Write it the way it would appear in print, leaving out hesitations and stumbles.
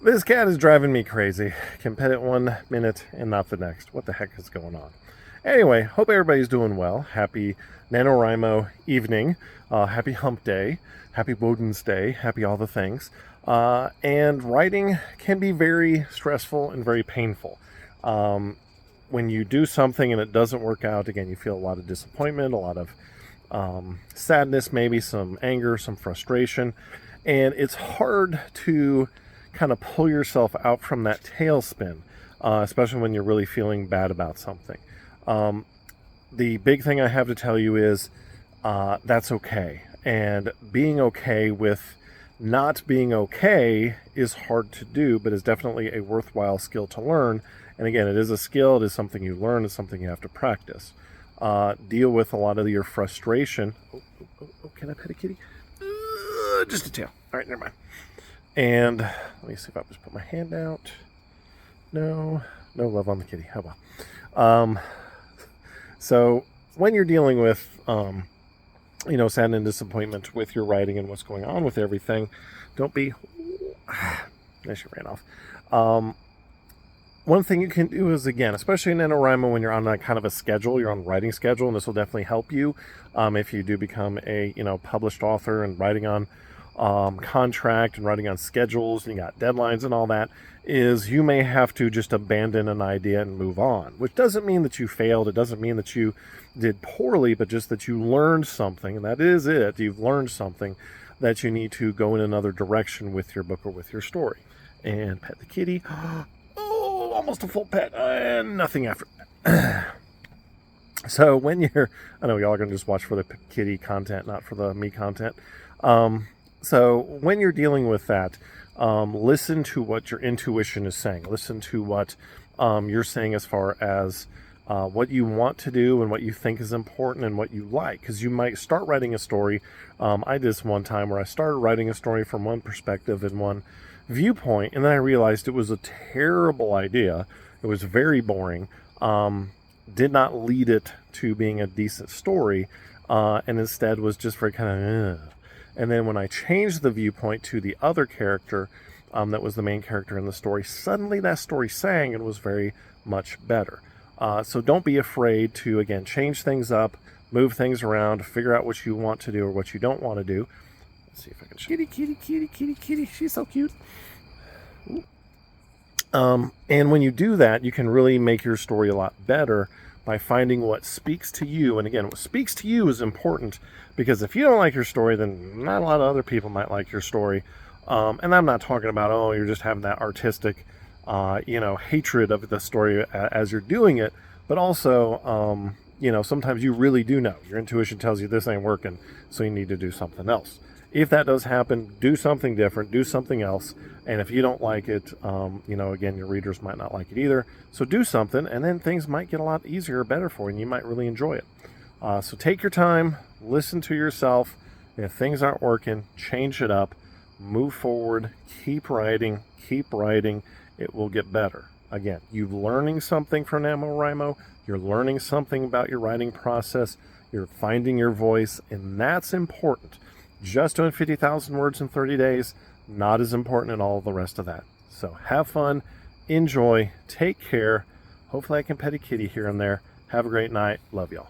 This cat is driving me crazy. Can pet it 1 minute and not the next. What the heck is going on? Anyway, hope everybody's doing well. Happy NaNoWriMo evening. Happy hump day. Happy Woden's Day. Happy all the things. And writing can be very stressful and very painful. When you do something and it doesn't work out, again, you feel a lot of disappointment, a lot of sadness, maybe some anger, some frustration. And it's hard to kind of pull yourself out from that tailspin, especially when you're really feeling bad about something. The big thing I have to tell you is that's okay. And being okay with not being okay is hard to do, but is definitely a worthwhile skill to learn. And again, it is a skill. It is something you learn. It's something you have to practice. Deal with a lot of your frustration. Oh, can I pet a kitty? Just a tail. All right, never mind. And let me see if I just put my hand out. No love on the kitty. Oh well. So when you're dealing with, sadness and disappointment with your writing and what's going on with everything, don't be. There she ran off. One thing you can do is, again, especially in NaNoWriMo, when you're on a kind of a schedule, you're on a writing schedule, and this will definitely help you if you do become a published author and writing on contract and writing on schedules, and you got deadlines and all that, is you may have to just abandon an idea and move on, which doesn't mean that you failed. It doesn't mean that you did poorly, but just that you learned something, and that is it. You've learned something that you need to go in another direction with your book or with your story. And pet the kitty. Oh, almost a full pet, and nothing after that. So when you're, I know y'all are going to just watch for the kitty content, not for the me content. So when you're dealing with that, listen to what your intuition is saying. Listen to what you're saying as far as what you want to do and what you think is important and what you like. Because you might start writing a story. I did this one time where I started writing a story from one perspective and one viewpoint, and then I realized it was a terrible idea. It was very boring. Did not lead it to being a decent story, and instead was just very kind of. And then when I changed the viewpoint to the other character, that was the main character in the story, suddenly that story sang and was very much better. So don't be afraid to, again, change things up, move things around, figure out what you want to do or what you don't want to do. Let's see if I can show kitty. She's so cute. And when you do that, you can really make your story a lot better by finding what speaks to you. And again, what speaks to you is important, because if you don't like your story, then not a lot of other people might like your story. And I'm not talking about, you're just having that artistic, hatred of the story as you're doing it. But also, sometimes you really do know. Your intuition tells you this ain't working, so you need to do something else. If that does happen, do something different, do something else. And if you don't like it, again, your readers might not like it either. So do something, and then things might get a lot easier or better for you, and you might really enjoy it. So take your time, listen to yourself. If things aren't working, change it up, move forward, keep writing. It will get better. Again, you're learning something from NaNoWriMo. You're learning something about your writing process. You're finding your voice, and that's important. Just doing 50,000 words in 30 days, not as important in all the rest of that. So have fun, enjoy, take care. Hopefully I can pet a kitty here and there. Have a great night. Love y'all.